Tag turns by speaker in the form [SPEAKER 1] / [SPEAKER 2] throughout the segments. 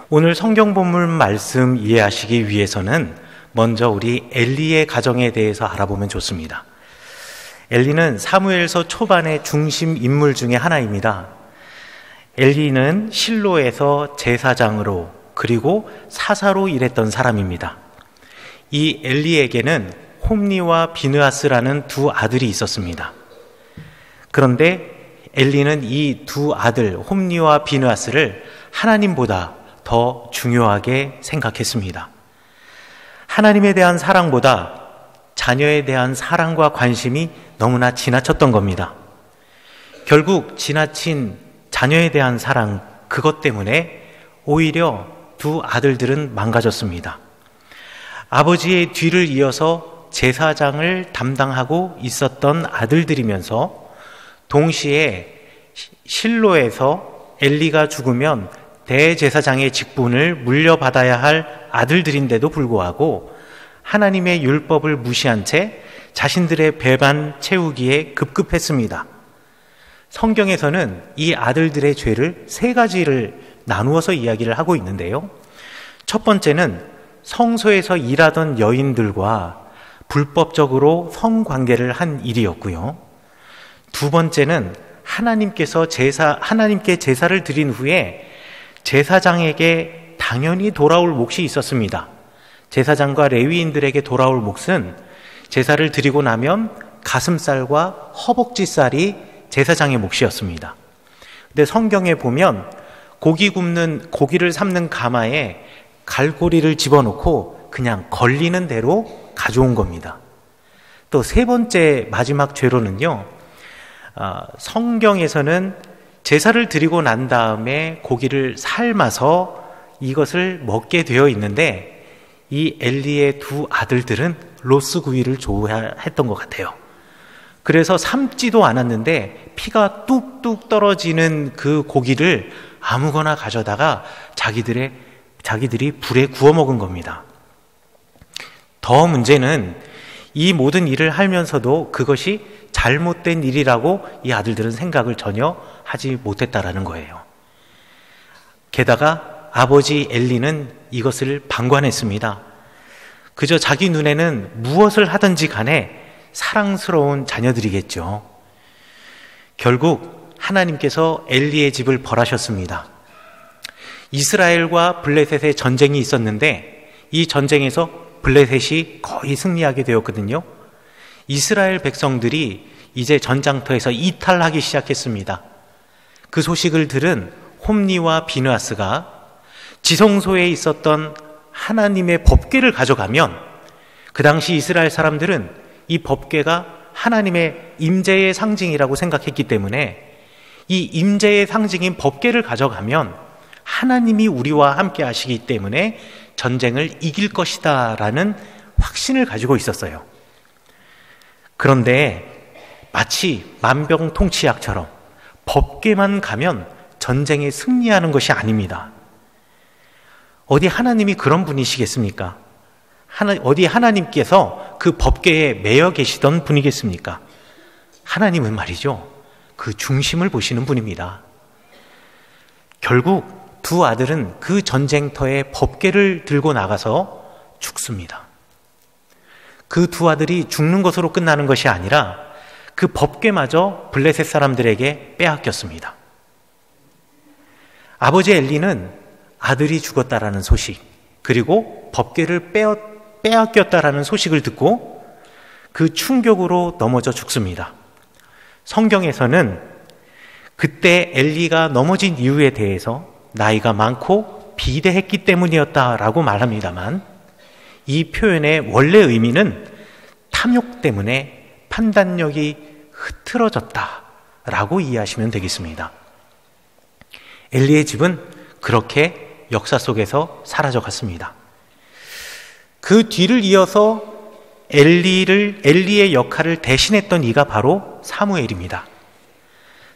[SPEAKER 1] 오늘 성경 본문 말씀 이해하시기 위해서는 먼저 우리 엘리의 가정에 대해서 알아보면 좋습니다. 엘리는 사무엘서 초반의 중심 인물 중에 하나입니다. 엘리는 실로에서 제사장으로 그리고 사사로 일했던 사람입니다. 이 엘리에게는 홈니와 비느하스라는 두 아들이 있었습니다. 그런데 엘리는 이 두 아들 홈니와 비느하스를 하나님보다 더 중요하게 생각했습니다. 하나님에 대한 사랑보다 자녀에 대한 사랑과 관심이 너무나 지나쳤던 겁니다. 결국 지나친 자녀에 대한 사랑, 그것 때문에 오히려 두 아들들은 망가졌습니다. 아버지의 뒤를 이어서 제사장을 담당하고 있었던 아들들이면서 동시에 실로에서 엘리가 죽으면 대제사장의 직분을 물려받아야 할 아들들인데도 불구하고 하나님의 율법을 무시한 채 자신들의 배반 채우기에 급급했습니다. 성경에서는 이 아들들의 죄를 세 가지를 나누어서 이야기를 하고 있는데요. 첫 번째는 성소에서 일하던 여인들과 불법적으로 성관계를 한 일이었고요. 두 번째는 하나님께 제사를 드린 후에 제사장에게 당연히 돌아올 몫이 있었습니다. 제사장과 레위인들에게 돌아올 몫은 제사를 드리고 나면 가슴살과 허벅지살이 제사장의 몫이었습니다. 근데 성경에 보면 고기를 삶는 가마에 갈고리를 집어넣고 그냥 걸리는 대로 가져온 겁니다. 또 세 번째 마지막 죄로는요, 성경에서는 제사를 드리고 난 다음에 고기를 삶아서 이것을 먹게 되어 있는데 이 엘리의 두 아들들은 로스구이를 좋아했던 것 같아요. 그래서 삶지도 않았는데 피가 뚝뚝 떨어지는 그 고기를 아무거나 가져다가 자기들이 불에 구워 먹은 겁니다. 더 문제는 이 모든 일을 하면서도 그것이 잘못된 일이라고 이 아들들은 생각을 전혀 하지 못했다라는 거예요. 게다가 아버지 엘리는 이것을 방관했습니다. 그저 자기 눈에는 무엇을 하든지 간에 사랑스러운 자녀들이겠죠. 결국 하나님께서 엘리의 집을 벌하셨습니다. 이스라엘과 블레셋의 전쟁이 있었는데 이 전쟁에서 블레셋이 거의 승리하게 되었거든요. 이스라엘 백성들이 이제 전장터에서 이탈하기 시작했습니다. 그 소식을 들은 홈니와 비느하스가 지성소에 있었던 하나님의 법궤를 가져가면 그 당시 이스라엘 사람들은 이 법궤가 하나님의 임재의 상징이라고 생각했기 때문에 이 임재의 상징인 법궤를 가져가면 하나님이 우리와 함께 하시기 때문에 전쟁을 이길 것이다 라는 확신을 가지고 있었어요. 그런데 마치 만병통치약처럼 법궤만 가면 전쟁에 승리하는 것이 아닙니다. 어디 하나님이 그런 분이시겠습니까? 어디 하나님께서 그 법궤에 매여 계시던 분이겠습니까? 하나님은 말이죠, 그 중심을 보시는 분입니다. 결국 두 아들은 그 전쟁터에 법궤를 들고 나가서 죽습니다. 그 두 아들이 죽는 것으로 끝나는 것이 아니라 그 법궤마저 블레셋 사람들에게 빼앗겼습니다. 아버지 엘리는 아들이 죽었다라는 소식, 그리고 법궤를 빼앗겼다라는 소식을 듣고 그 충격으로 넘어져 죽습니다. 성경에서는 그때 엘리가 넘어진 이유에 대해서 나이가 많고 비대했기 때문이었다라고 말합니다만 이 표현의 원래 의미는 탐욕 때문에 판단력이 흐트러졌다라고 이해하시면 되겠습니다. 엘리의 집은 그렇게 역사 속에서 사라져갔습니다. 그 뒤를 이어서 엘리의 역할을 대신했던 이가 바로 사무엘입니다.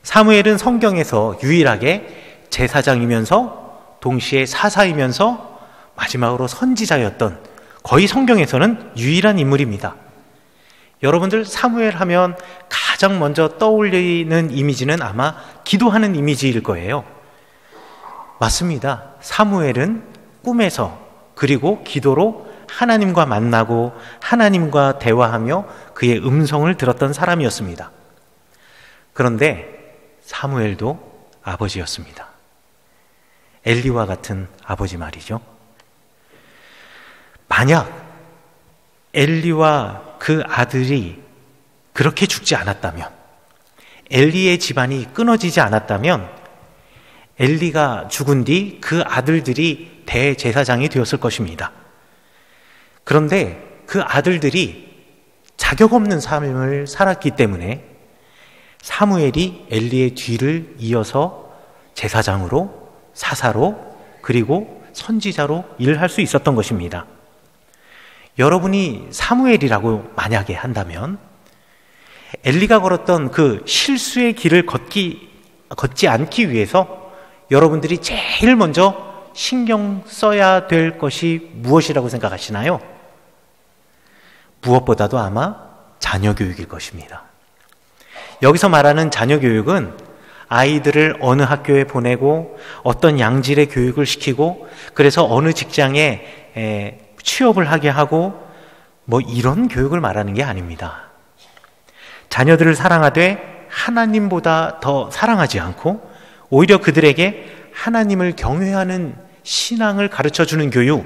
[SPEAKER 1] 사무엘은 성경에서 유일하게 제사장이면서 동시에 사사이면서 마지막으로 선지자였던, 거의 성경에서는 유일한 인물입니다. 여러분들 사무엘 하면 가장 먼저 떠올리는 이미지는 아마 기도하는 이미지일 거예요. 맞습니다. 사무엘은 꿈에서 그리고 기도로 하나님과 만나고 하나님과 대화하며 그의 음성을 들었던 사람이었습니다. 그런데 사무엘도 아버지였습니다. 엘리와 같은 아버지 말이죠. 만약 엘리와 그 아들이 그렇게 죽지 않았다면, 엘리의 집안이 끊어지지 않았다면 엘리가 죽은 뒤 그 아들들이 대제사장이 되었을 것입니다. 그런데 그 아들들이 자격 없는 삶을 살았기 때문에 사무엘이 엘리의 뒤를 이어서 제사장으로, 사사로, 그리고 선지자로 일할 수 있었던 것입니다. 여러분이 사무엘이라고 만약에 한다면 엘리가 걸었던 그 실수의 길을 걷지 않기 위해서 여러분들이 제일 먼저 신경 써야 될 것이 무엇이라고 생각하시나요? 무엇보다도 아마 자녀 교육일 것입니다. 여기서 말하는 자녀 교육은 아이들을 어느 학교에 보내고 어떤 양질의 교육을 시키고 그래서 어느 직장에 취업을 하게 하고 뭐 이런 교육을 말하는 게 아닙니다. 자녀들을 사랑하되 하나님보다 더 사랑하지 않고 오히려 그들에게 하나님을 경외하는 신앙을 가르쳐주는 교육,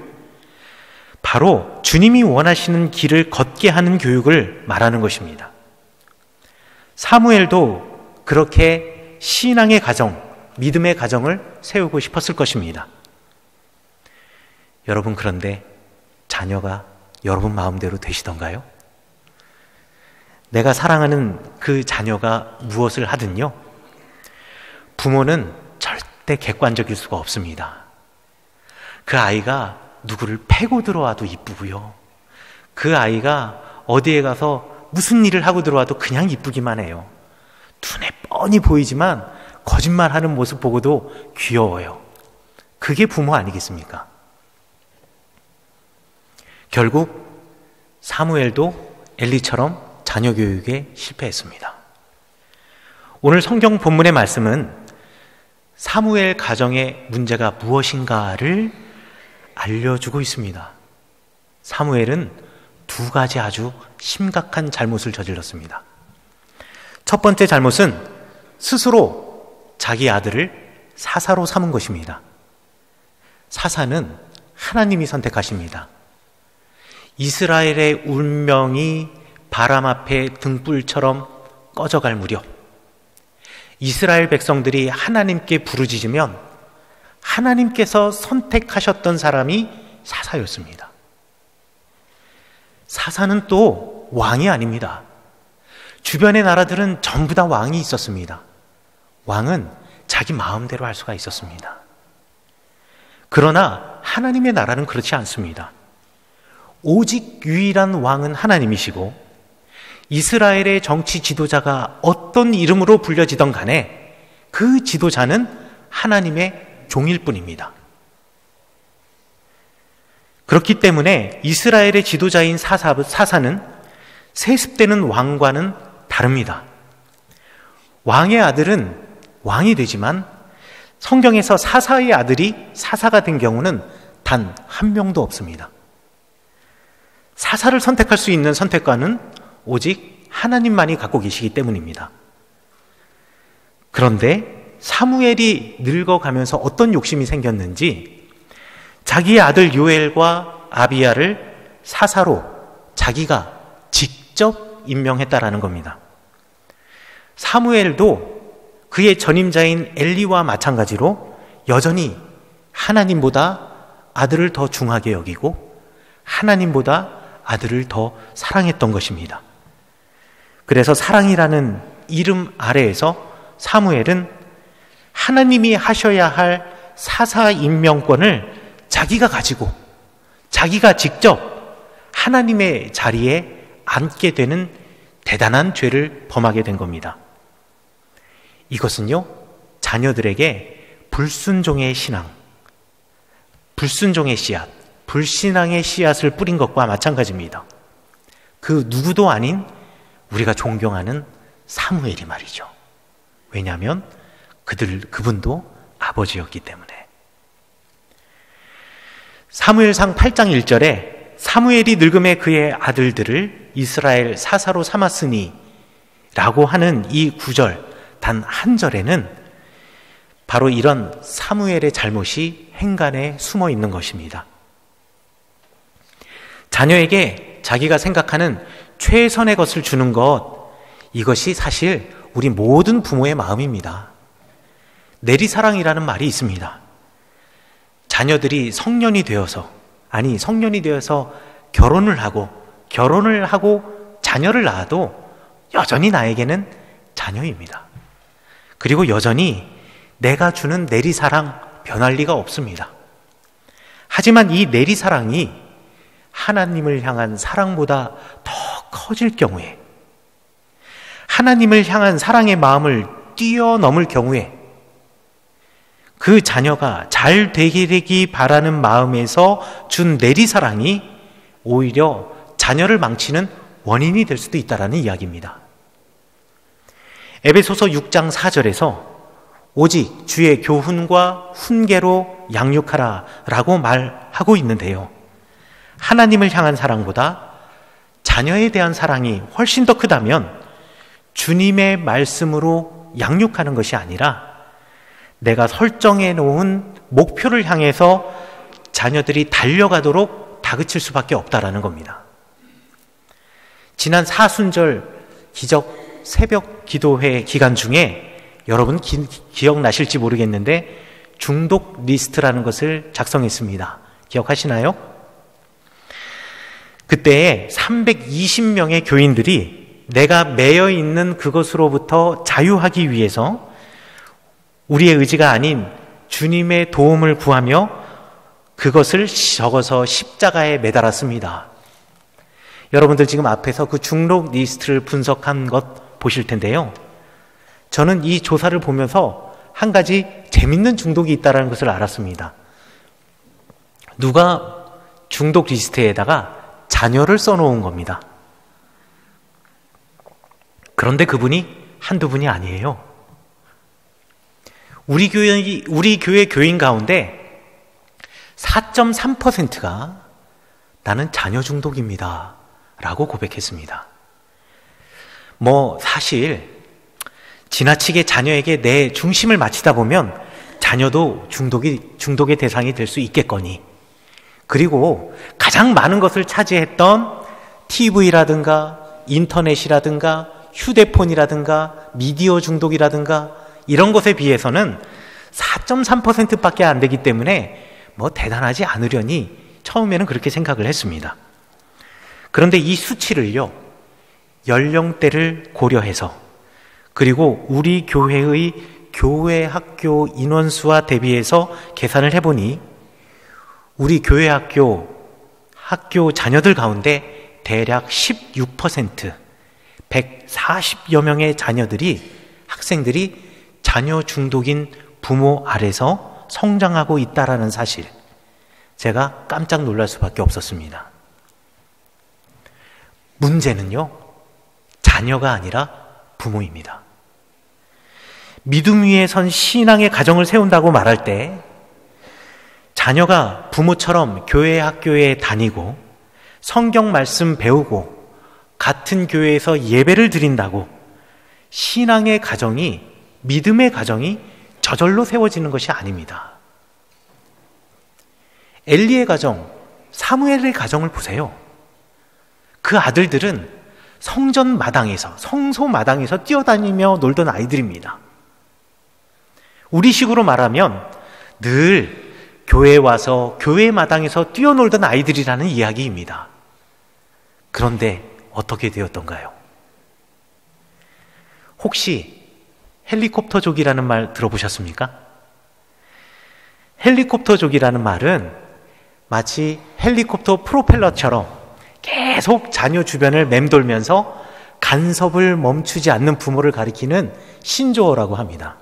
[SPEAKER 1] 바로 주님이 원하시는 길을 걷게 하는 교육을 말하는 것입니다. 사무엘도 그렇게 신앙의 가정, 믿음의 가정을 세우고 싶었을 것입니다. 여러분, 그런데 자녀가 여러분 마음대로 되시던가요? 내가 사랑하는 그 자녀가 무엇을 하든요, 부모는 절대 객관적일 수가 없습니다. 그 아이가 누구를 패고 들어와도 이쁘고요, 그 아이가 어디에 가서 무슨 일을 하고 들어와도 그냥 이쁘기만 해요. 눈에 뻔히 보이지만 거짓말하는 모습 보고도 귀여워요. 그게 부모 아니겠습니까? 결국 사무엘도 엘리처럼 자녀 교육에 실패했습니다. 오늘 성경 본문의 말씀은 사무엘 가정의 문제가 무엇인가를 알려주고 있습니다. 사무엘은 두 가지 아주 심각한 잘못을 저질렀습니다. 첫 번째 잘못은 스스로 자기 아들을 사사로 삼은 것입니다. 사사는 하나님이 선택하십니다. 이스라엘의 운명이 바람 앞에 등불처럼 꺼져갈 무렵, 이스라엘 백성들이 하나님께 부르짖으면 하나님께서 선택하셨던 사람이 사사였습니다. 사사는 또 왕이 아닙니다. 주변의 나라들은 전부 다 왕이 있었습니다. 왕은 자기 마음대로 할 수가 있었습니다. 그러나 하나님의 나라는 그렇지 않습니다. 오직 유일한 왕은 하나님이시고 이스라엘의 정치 지도자가 어떤 이름으로 불려지던 간에 그 지도자는 하나님의 종일 뿐입니다. 그렇기 때문에 이스라엘의 지도자인 사사는 세습되는 왕과는 다릅니다. 왕의 아들은 왕이 되지만 성경에서 사사의 아들이 사사가 된 경우는 단 한 명도 없습니다. 사사를 선택할 수 있는 선택관은 오직 하나님만이 갖고 계시기 때문입니다. 그런데 사무엘이 늙어가면서 어떤 욕심이 생겼는지 자기의 아들 요엘과 아비야를 사사로 자기가 직접 임명했다라는 겁니다. 사무엘도 그의 전임자인 엘리와 마찬가지로 여전히 하나님보다 아들을 더 중하게 여기고 하나님보다 아들을 더 사랑했던 것입니다. 그래서 사랑이라는 이름 아래에서 사무엘은 하나님이 하셔야 할 사사 임명권을 자기가 가지고 자기가 직접 하나님의 자리에 앉게 되는 대단한 죄를 범하게 된 겁니다. 이것은요, 자녀들에게 불순종의 신앙, 불순종의 씨앗, 불신앙의 씨앗을 뿌린 것과 마찬가지입니다. 그 누구도 아닌 우리가 존경하는 사무엘이 말이죠. 왜냐하면 그분도 아버지였기 때문에. 사무엘상 8장 1절에 사무엘이 늙음에 그의 아들들을 이스라엘 사사로 삼았으니 라고 하는 이 구절 단 한 절에는 바로 이런 사무엘의 잘못이 행간에 숨어 있는 것입니다. 자녀에게 자기가 생각하는 최선의 것을 주는 것, 이것이 사실 우리 모든 부모의 마음입니다. 내리사랑이라는 말이 있습니다. 자녀들이 성년이 되어서 결혼을 하고 자녀를 낳아도 여전히 나에게는 자녀입니다. 그리고 여전히 내가 주는 내리사랑 변할 리가 없습니다. 하지만 이 내리사랑이 하나님을 향한 사랑보다 더 커질 경우에, 하나님을 향한 사랑의 마음을 뛰어넘을 경우에 그 자녀가 잘 되기 바라는 마음에서 준 내리사랑이 오히려 자녀를 망치는 원인이 될 수도 있다는 이야기입니다. 에베소서 6장 4절에서 오직 주의 교훈과 훈계로 양육하라 라고 말하고 있는데요, 하나님을 향한 사랑보다 자녀에 대한 사랑이 훨씬 더 크다면 주님의 말씀으로 양육하는 것이 아니라 내가 설정해 놓은 목표를 향해서 자녀들이 달려가도록 다그칠 수밖에 없다라는 겁니다. 지난 사순절 기적 새벽 기도회 기간 중에 여러분 기억나실지 모르겠는데 중독 리스트라는 것을 작성했습니다. 기억하시나요? 그때 320명의 교인들이 내가 매여 있는 그것으로부터 자유하기 위해서 우리의 의지가 아닌 주님의 도움을 구하며 그것을 적어서 십자가에 매달았습니다. 여러분들 지금 앞에서 그 중독 리스트를 분석한 것 보실 텐데요, 저는 이 조사를 보면서 한 가지 재밌는 중독이 있다는 것을 알았습니다. 누가 중독 리스트에다가 자녀를 써놓은 겁니다. 그런데 그분이 한두 분이 아니에요. 우리 교회 교인 가운데 4.3%가 나는 자녀 중독입니다 라고 고백했습니다. 사실 지나치게 자녀에게 내 중심을 맞추다 보면 자녀도 중독의 대상이 될 수 있겠거니, 그리고 가장 많은 것을 차지했던 TV라든가 인터넷이라든가 휴대폰이라든가 미디어 중독이라든가 이런 것에 비해서는 4.3%밖에 안 되기 때문에 대단하지 않으려니 처음에는 그렇게 생각을 했습니다. 그런데 이 수치를요, 연령대를 고려해서 그리고 우리 교회의 교회 학교 인원수와 대비해서 계산을 해보니 우리 교회 학교 자녀들 가운데 대략 16%, 140여 명의 학생들이 자녀 중독인 부모 아래서 성장하고 있다라는 사실, 제가 깜짝 놀랄 수밖에 없었습니다. 문제는요, 자녀가 아니라 부모입니다. 믿음 위에 선 신앙의 가정을 세운다고 말할 때 자녀가 부모처럼 교회 학교에 다니고 성경 말씀 배우고 같은 교회에서 예배를 드린다고 신앙의 가정이, 믿음의 가정이 저절로 세워지는 것이 아닙니다. 엘리의 가정, 사무엘의 가정을 보세요. 그 아들들은 성소 마당에서 뛰어다니며 놀던 아이들입니다. 우리식으로 말하면 늘 교회에 와서 교회 마당에서 뛰어놀던 아이들이라는 이야기입니다. 그런데 어떻게 되었던가요? 혹시 헬리콥터족이라는 말 들어보셨습니까? 헬리콥터족이라는 말은 마치 헬리콥터 프로펠러처럼 계속 자녀 주변을 맴돌면서 간섭을 멈추지 않는 부모를 가리키는 신조어라고 합니다.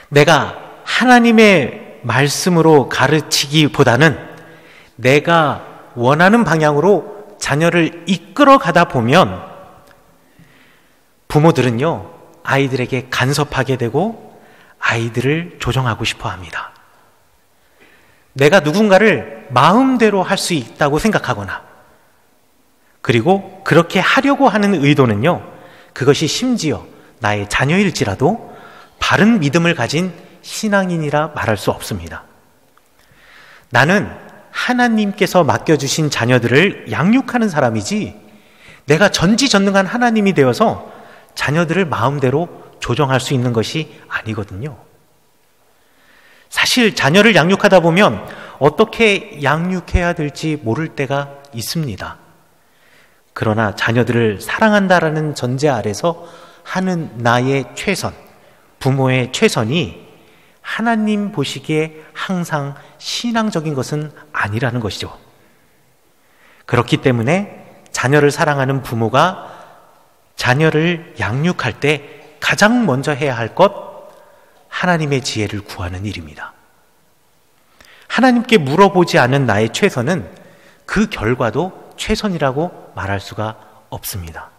[SPEAKER 1] 내가 하나님의 말씀으로 가르치기보다는 내가 원하는 방향으로 자녀를 이끌어 가다 보면 부모들은요, 아이들에게 간섭하게 되고 아이들을 조정하고 싶어 합니다. 내가 누군가를 마음대로 할 수 있다고 생각하거나, 그리고 그렇게 하려고 하는 의도는요, 그것이 심지어 나의 자녀일지라도 바른 믿음을 가진 신앙인이라 말할 수 없습니다. 나는 하나님께서 맡겨주신 자녀들을 양육하는 사람이지, 내가 전지전능한 하나님이 되어서 자녀들을 마음대로 조정할 수 있는 것이 아니거든요. 사실 자녀를 양육하다 보면 어떻게 양육해야 될지 모를 때가 있습니다. 그러나 자녀들을 사랑한다라는 전제 아래서 하는 나의 최선, 부모의 최선이 하나님 보시기에 항상 신앙적인 것은 아니라는 것이죠. 그렇기 때문에 자녀를 사랑하는 부모가 자녀를 양육할 때 가장 먼저 해야 할 것, 하나님의 지혜를 구하는 일입니다. 하나님께 물어보지 않은 나의 최선은 그 결과도 최선이라고 말할 수가 없습니다.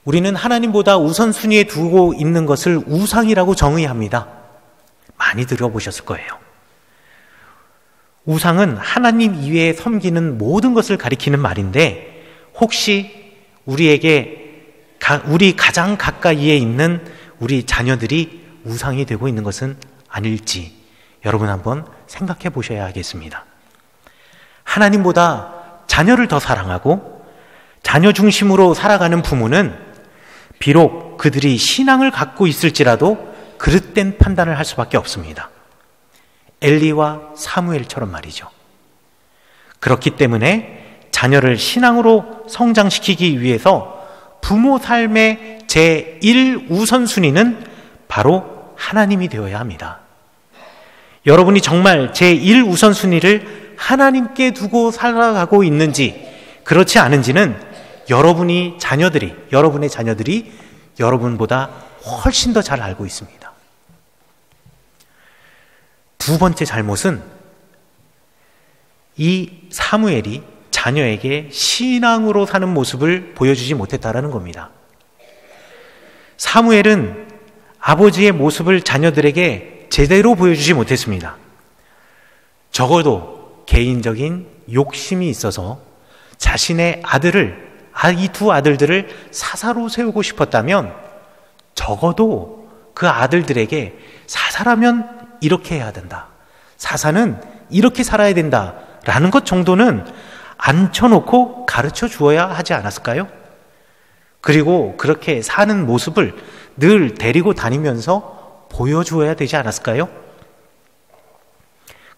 [SPEAKER 1] 우리는 하나님보다 우선순위에 두고 있는 것을 우상이라고 정의합니다. 많이 들어보셨을 거예요. 우상은 하나님 이외에 섬기는 모든 것을 가리키는 말인데, 혹시 우리 가장 가까이에 있는 우리 자녀들이 우상이 되고 있는 것은 아닐지 여러분 한번 생각해 보셔야 하겠습니다. 하나님보다 자녀를 더 사랑하고 자녀 중심으로 살아가는 부모는 비록 그들이 신앙을 갖고 있을지라도 그릇된 판단을 할 수밖에 없습니다. 엘리와 사무엘처럼 말이죠. 그렇기 때문에 자녀를 신앙으로 성장시키기 위해서 부모 삶의 제1우선순위는 바로 하나님이 되어야 합니다. 여러분이 정말 제1우선순위를 하나님께 두고 살아가고 있는지, 그렇지 않은지는 여러분의 자녀들이 여러분보다 훨씬 더 잘 알고 있습니다. 두 번째 잘못은 이 사무엘이 자녀에게 신앙으로 사는 모습을 보여주지 못했다라는 겁니다. 사무엘은 아버지의 모습을 자녀들에게 제대로 보여주지 못했습니다. 적어도 개인적인 욕심이 있어서 자신의 이 두 아들들을 사사로 세우고 싶었다면 적어도 그 아들들에게 사사라면 이렇게 해야 된다, 사사는 이렇게 살아야 된다라는 것 정도는 앉혀놓고 가르쳐 주어야 하지 않았을까요? 그리고 그렇게 사는 모습을 늘 데리고 다니면서 보여주어야 되지 않았을까요?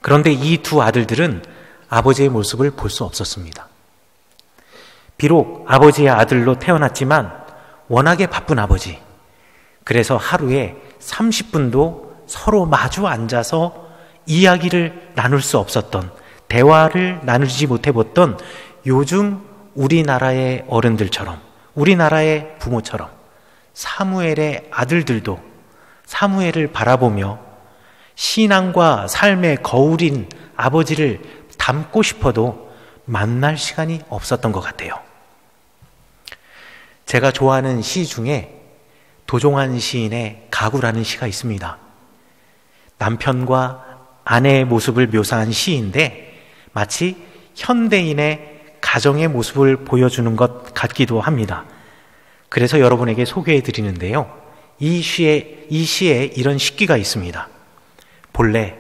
[SPEAKER 1] 그런데 이 두 아들들은 아버지의 모습을 볼 수 없었습니다. 비록 아버지의 아들로 태어났지만 워낙에 바쁜 아버지, 그래서 하루에 30분도 서로 마주 앉아서 이야기를 나눌 수 없었던, 대화를 나누지 못해봤던 요즘 우리나라의 어른들처럼, 우리나라의 부모처럼 사무엘의 아들들도 사무엘을 바라보며 신앙과 삶의 거울인 아버지를 닮고 싶어도 만날 시간이 없었던 것 같아요. 제가 좋아하는 시 중에 도종환 시인의 가구라는 시가 있습니다. 남편과 아내의 모습을 묘사한 시인데 마치 현대인의 가정의 모습을 보여주는 것 같기도 합니다. 그래서 여러분에게 소개해 드리는데요. 이 시에 이런 식기가 있습니다. 본래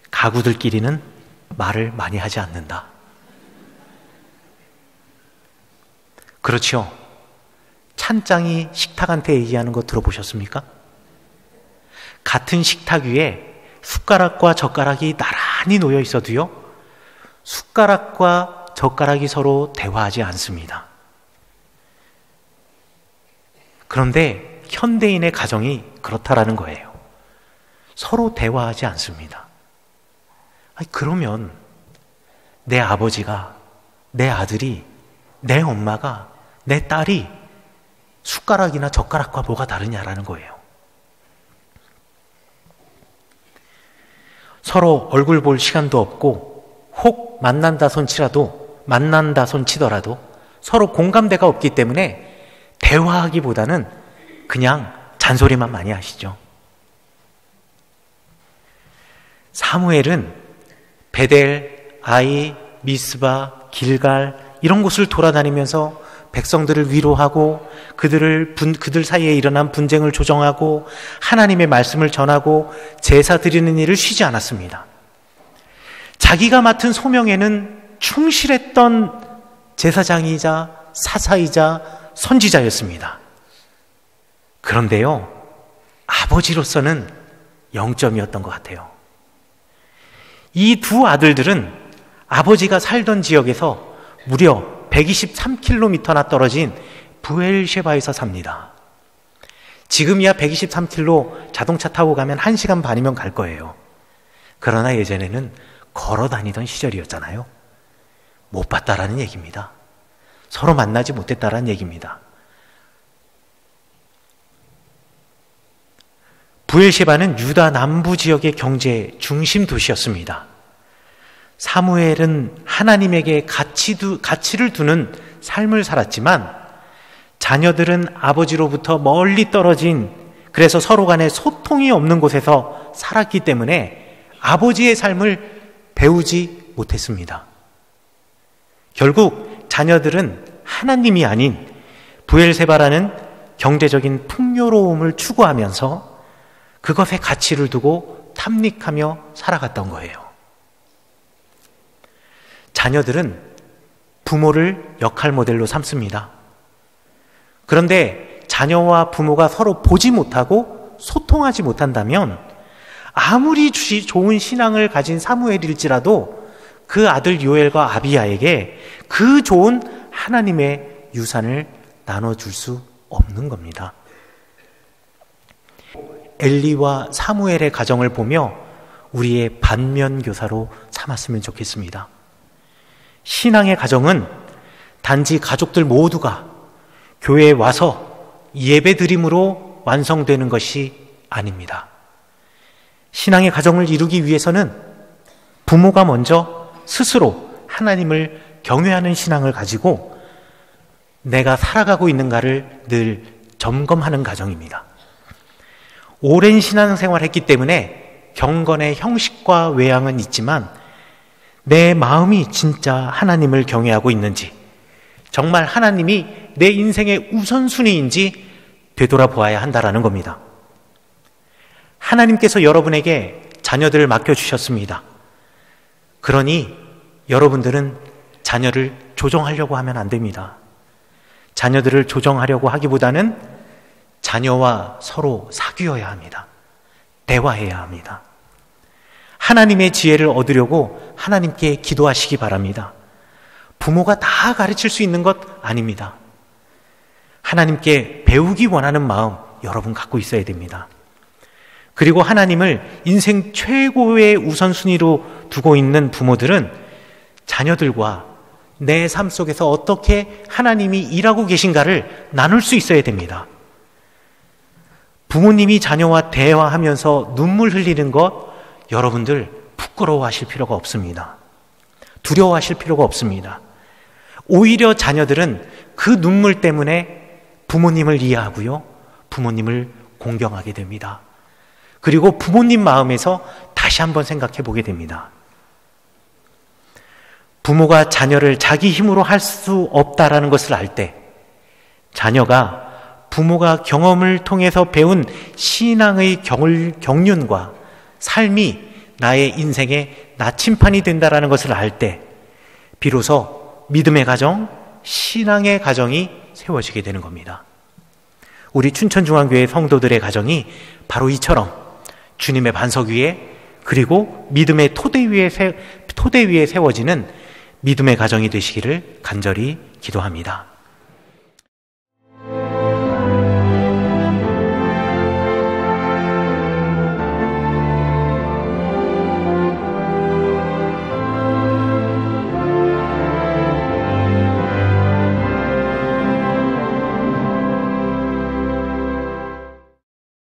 [SPEAKER 1] 가구들끼리는 말을 많이 하지 않는다. 그렇죠. 찬장이 식탁한테 얘기하는 거 들어보셨습니까? 같은 식탁 위에 숟가락과 젓가락이 나란히 놓여 있어도요, 숟가락과 젓가락이 서로 대화하지 않습니다. 그런데 현대인의 가정이 그렇다라는 거예요. 서로 대화하지 않습니다. 그러면 내 아버지가, 내 아들이, 내 엄마가, 내 딸이 숟가락이나 젓가락과 뭐가 다르냐라는 거예요. 서로 얼굴 볼 시간도 없고, 혹 만난다 손치더라도 서로 공감대가 없기 때문에 대화하기보다는 그냥 잔소리만 많이 하시죠. 사무엘은 베델, 아이, 미스바, 길갈 이런 곳을 돌아다니면서 백성들을 위로하고 그들 사이에 일어난 분쟁을 조정하고 하나님의 말씀을 전하고 제사 드리는 일을 쉬지 않았습니다. 자기가 맡은 소명에는 충실했던 제사장이자 사사이자 선지자였습니다. 그런데요, 아버지로서는 0점이었던 것 같아요. 이 두 아들들은 아버지가 살던 지역에서 무려 123km나 떨어진 부엘셰바에서 삽니다. 지금이야 123km 자동차 타고 가면 1시간 반이면 갈 거예요. 그러나 예전에는 걸어 다니던 시절이었잖아요. 못 봤다라는 얘기입니다. 서로 만나지 못했다라는 얘기입니다. 부엘셰바는 유다 남부 지역의 경제 중심 도시였습니다. 사무엘은 하나님에게 가치를 두는 삶을 살았지만 자녀들은 아버지로부터 멀리 떨어진, 그래서 서로 간에 소통이 없는 곳에서 살았기 때문에 아버지의 삶을 배우지 못했습니다. 결국 자녀들은 하나님이 아닌 부엘세바라는 경제적인 풍요로움을 추구하면서 그것에 가치를 두고 탐닉하며 살아갔던 거예요. 자녀들은 부모를 역할 모델로 삼습니다. 그런데 자녀와 부모가 서로 보지 못하고 소통하지 못한다면 아무리 좋은 신앙을 가진 사무엘일지라도 그 아들 요엘과 아비야에게 그 좋은 하나님의 유산을 나눠줄 수 없는 겁니다. 엘리와 사무엘의 가정을 보며 우리의 반면교사로 삼았으면 좋겠습니다. 신앙의 가정은 단지 가족들 모두가 교회에 와서 예배드림으로 완성되는 것이 아닙니다. 신앙의 가정을 이루기 위해서는 부모가 먼저 스스로 하나님을 경외하는 신앙을 가지고 내가 살아가고 있는가를 늘 점검하는 가정입니다. 오랜 신앙생활을 했기 때문에 경건의 형식과 외양은 있지만 내 마음이 진짜 하나님을 경외하고 있는지, 정말 하나님이 내 인생의 우선순위인지 되돌아보아야 한다라는 겁니다. 하나님께서 여러분에게 자녀들을 맡겨주셨습니다. 그러니 여러분들은 자녀를 조정하려고 하면 안 됩니다. 자녀들을 조정하려고 하기보다는 자녀와 서로 사귀어야 합니다. 대화해야 합니다. 하나님의 지혜를 얻으려고 하나님께 기도하시기 바랍니다. 부모가 다 가르칠 수 있는 것 아닙니다. 하나님께 배우기 원하는 마음 여러분 갖고 있어야 됩니다. 그리고 하나님을 인생 최고의 우선순위로 두고 있는 부모들은 자녀들과 내 삶 속에서 어떻게 하나님이 일하고 계신가를 나눌 수 있어야 됩니다. 부모님이 자녀와 대화하면서 눈물 흘리는 것 여러분들 부끄러워하실 필요가 없습니다. 두려워하실 필요가 없습니다. 오히려 자녀들은 그 눈물 때문에 부모님을 이해하고요, 부모님을 공경하게 됩니다. 그리고 부모님 마음에서 다시 한번 생각해 보게 됩니다. 부모가 자녀를 자기 힘으로 할 수 없다라는 것을 알 때, 자녀가 부모가 경험을 통해서 배운 신앙의 경륜과 삶이 나의 인생의 나침판이 된다라는 것을 알 때 비로소 믿음의 가정, 신앙의 가정이 세워지게 되는 겁니다. 우리 춘천중앙교회 성도들의 가정이 바로 이처럼 주님의 반석 위에, 그리고 믿음의 토대 위에 세워지는 믿음의 가정이 되시기를 간절히 기도합니다.